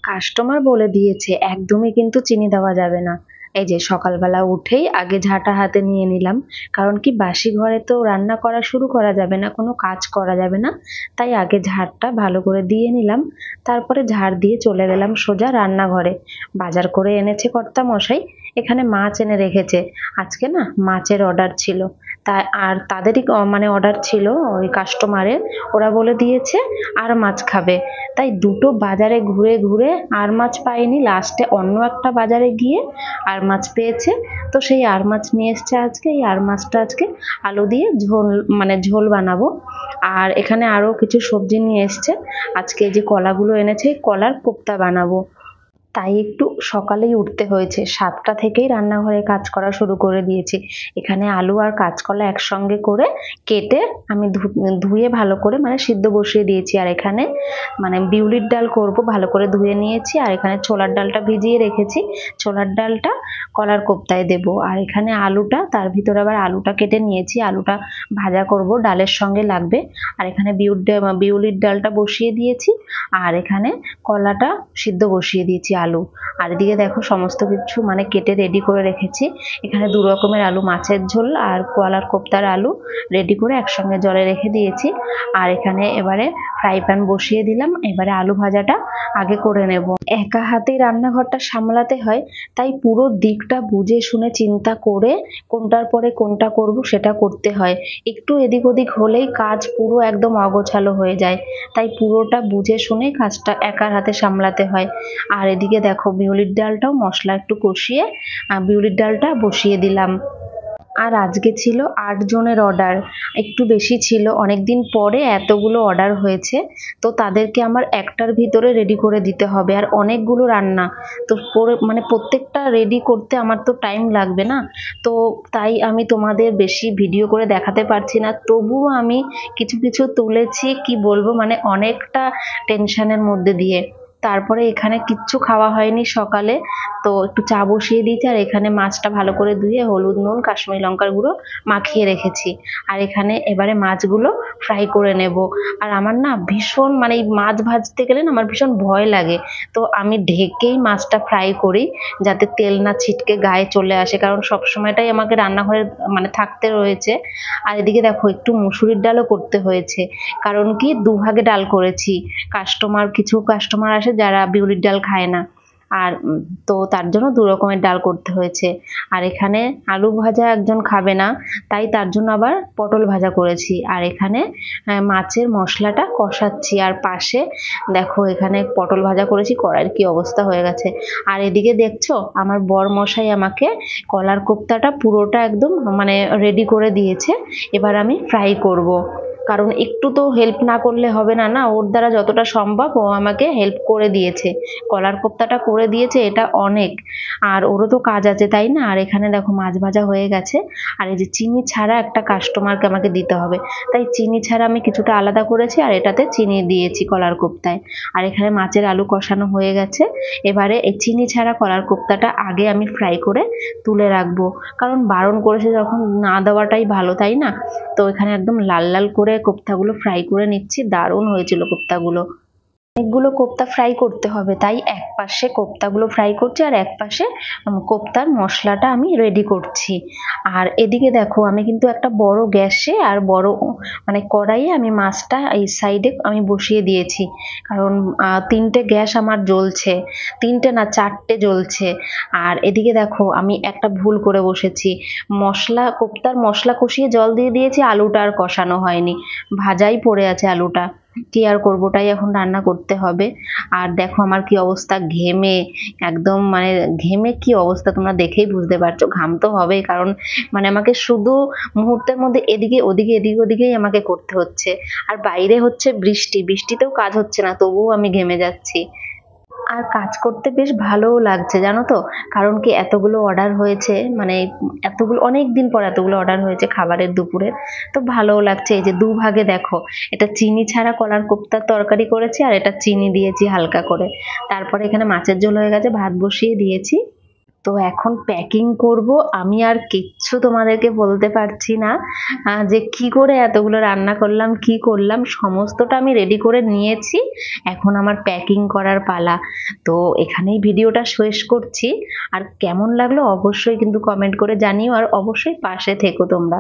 Customer বলে দিয়েছে একদমই কিন্তু চিনি দেওয়া যাবে না। এই যে সকালবেলা উঠেই আগে ঝাঁটা হাতে নিয়ে নিলাম, কারণ কি বাসি ঘরে তো রান্না করা শুরু করা যাবে না, কোনো কাজ করা যাবে না। তাই আগে ঝাড়টা ভালো করে দিয়ে নিলাম, তারপরে ঝাড় দিয়ে চলে গেলাম সোজা রান্নাঘরে। বাজার করে এনেছে কর্তা মশাই, এখানে মাছ এনে রেখেছে। আজকে না মাছের অর্ডার ছিল, তাই আর তাদেরই মানে অর্ডার ছিল ওই কাস্টমারের। ওরা বলে দিয়েছে আর মাছ খাবে, তাই দুটো বাজারে ঘুরে ঘুরে আর মাছ পাইনি, লাস্টে অন্য একটা বাজারে গিয়ে আর মাছ পেয়েছে। তো সেই আর মাছ নিয়ে এসছে আজকে। এই আর মাছটা আজকে আলু দিয়ে ঝোল মানে ঝোল বানাবো। আর এখানে আরো কিছু সবজি নিয়ে এসছে। আজকে যে কলাগুলো এনেছে কলার কোপ্তা বানাবো। তাই একটু সকালেই উঠতে হয়েছে, 7টা থেকেই রান্নাঘরে কাজ করা শুরু করে দিয়েছি। এখানে আলু আর কাঁচকলা একসঙ্গে করে কেটে আমি ধুয়ে ভালো করে মানে সিদ্ধ বসিয়ে দিয়েছি। আর এখানে মানে বিউলির ডাল করব, ভালো করে ধুয়ে নিয়েছি। আর এখানে ছোলার ডালটা ভিজিয়ে রেখেছি, ছোলার ডালটা কলার কোপ্তায় দেব। আর এখানে আলুটা, তার ভিতরে আবার আলুটা কেটে নিয়েছি, আলুটা ভাজা করব, ডালের সঙ্গে লাগবে। আর এখানে বিউলির ডালটা বসিয়ে দিয়েছি, আর এখানে কলাটা সিদ্ধ বসিয়ে দিয়েছি আলু। আর এদিকে দেখো সমস্ত কিছু মানে কেটে রেডি করে রেখেছি। এখানে দু রকমের আলু, মাছের ঝোল আর কলার কোপ্তার আলু রেডি করে একসঙ্গে জলে রেখে দিয়েছি। আর এখানে এবারে ফ্রাই প্যান বসিয়ে দিলাম, এবারে আলু ভাজাটা আগে করে নেব। একা হাতেই রান্নাঘরটা সামলাতে হয়, তাই পুরো দিকটা বুঝে শুনে চিন্তা করে কোনটার পরে কোনটা করব সেটা করতে হয়। একটু এদিক ওদিক হলেই কাজ পুরো একদম অগোছালো হয়ে যায়, তাই পুরোটা বুঝে শুনে কাজটা একার হাতে সামলাতে হয়। আর এদিকে দেখো বিউলির ডালটাও মশলা একটু কষিয়ে বিউলির ডালটা বসিয়ে দিলাম। আর আজকে ছিল 8 জনের অর্ডার, একটু বেশি ছিল, অনেকদিন পরে এতগুলো অর্ডার হয়েছে। তো তাদেরকে আমার একটার ভিতরে রেডি করে দিতে হবে, আর অনেকগুলো রান্না। তো মানে প্রত্যেকটা রেডি করতে আমার তো টাইম লাগবে না। তো তাই আমি তোমাদের বেশি ভিডিও করে দেখাতে পারছি না, তবুও আমি কিছু কিছু তুলেছি, কি বলবো মানে অনেকটা টেনশনের মধ্যে দিয়ে। তারপরে এখানে কিচ্ছু খাওয়া হয়নি সকালে, তো একটু চা বসিয়ে দিয়েছি। আর এখানে মাছটা ভালো করে ধুয়ে হলুদ নুন কাশ্মীরি লঙ্কার গুঁড়ো মাখিয়ে রেখেছি। আর এখানে এবারে মাছগুলো ফ্রাই করে নেব। আর আমার না ভীষণ মানে এই মাছ ভাজতে গেলে না আমার ভীষণ ভয় লাগে, তো আমি ঢেকেই মাছটা ফ্রাই করি যাতে তেল না ছিটকে গায়ে চলে আসে, কারণ সব সময়টাই আমাকে রান্নাঘরে মানে থাকতে রয়েছে। আর এদিকে দেখো একটু মুসুরির ডালও করতে হয়েছে, কারণ কি দুভাগে ডাল করেছি। কিছু কাস্টমার আসে যারা বিউলির ডাল খায় না, আর তো তার জন্য 2 রকমের ডাল করতে হয়েছে। আর এখানে আলু ভাজা একজন খাবে না, তাই তার জন্য আবার পটল ভাজা করেছি। আর এখানে মাছের মশলাটা কষাচ্ছি। আর পাশে দেখো এখানে পটল ভাজা করেছি, কড়াইয়ের কি অবস্থা হয়ে গেছে। আর এদিকে দেখছো আমার বর মশাই আমাকে কলার কোপ্তাটা পুরোটা একদম মানে রেডি করে দিয়েছে। এবার আমি ফ্রাই করব, কারণ একটু তো হেল্প না করলে হবে না, না ওর দ্বারা যতটা সম্ভব ও আমাকে হেল্প করে দিয়েছে, কলার কোপ্তাটা করে দিয়েছে, এটা অনেক। আর ওরও তো কাজ আছে তাই না। আর এখানে দেখো মাছ ভাজা হয়ে গেছে। আর এই যে চিনি ছাড়া একটা কাস্টমারকে আমাকে দিতে হবে, তাই চিনি ছাড়া আমি কিছুটা আলাদা করেছি, আর এটাতে চিনি দিয়েছি কলার কোপ্তায়। আর এখানে মাছের আলু কষানো হয়ে গেছে। এবারে এই চিনি ছাড়া কলার কোপ্তাটা আগে আমি ফ্রাই করে তুলে রাখবো, কারণ বারণ করেছে যখন না দেওয়াটাই ভালো তাই না। তো এখানে একদম লাল লাল করে কোপ্তাগুলো ফ্রাই করে নিচ্ছি, দারুণ হয়েছিল কোপ্তাগুলো। অনেকগুলো কোপ্তা ফ্রাই করতে হবে, তাই এক পাশে কোপ্তাগুলো ফ্রাই করছি আর এক পাশে কোপ্তার মশলাটা আমি রেডি করছি। আর এদিকে দেখো আমি কিন্তু একটা বড় গ্যাসে আর বড় মানে কড়াইয়ে আমি মাছটা এই সাইডে আমি বসিয়ে দিয়েছি, কারণ 3টে গ্যাস আমার জ্বলছে, 3টে না 4টে জ্বলছে। আর এদিকে দেখো আমি একটা ভুল করে বসেছি, কোপ্তার মশলা কষিয়ে জল দিয়ে দিয়েছি, আলুটা আর কষানো হয়নি, ভাজাই পড়ে আছে আলুটা। কি আর করবো, তাই এখন রান্না করতে হবে। আর দেখো আমার কি অবস্থা, ঘেমে একদম মানে ঘেমে কি অবস্থা তোমরা দেখেই বুঝতে পারছো, ঘাম তো হবেই, কারণ মানে আমাকে শুধু মুহূর্তের মধ্যে এদিকে ওদিকে এদিকে ওদিকেই আমাকে করতে হচ্ছে। আর বাইরে হচ্ছে বৃষ্টি, বৃষ্টিতেও কাজ হচ্ছে না, তবুও আমি ঘেমে যাচ্ছি। আর কাজ করতে বেশ ভালোও লাগছে জানো তো, কারণ কি এতগুলো অর্ডার হয়েছে, মানে এতগুলো অনেক দিন পর এতগুলো অর্ডার হয়েছে খাবারের দুপুরের, তো ভালোও লাগছে। এই যে দুভাগে দেখো, এটা চিনি ছাড়া কলার কোপ্তার তরকারি করেছি, আর এটা চিনি দিয়েছি হালকা করে। তারপরে এখানে মাছের ঝোল হয়ে গেছে, ভাত বসিয়ে দিয়েছি। তো এখন প্যাকিং করব। আমি আর কিচ্ছু তোমাদেরকে বলতে পারছি না যে কি করে এতগুলো রান্না করলাম, কি করলাম, সমস্তটা আমি রেডি করে নিয়েছি। এখন আমার প্যাকিং করার পালা। তো এখানেই ভিডিওটা শেষ করছি। আর কেমন লাগলো অবশ্যই কিন্তু কমেন্ট করে জানিও, আর অবশ্যই পাশে থেকো তোমরা।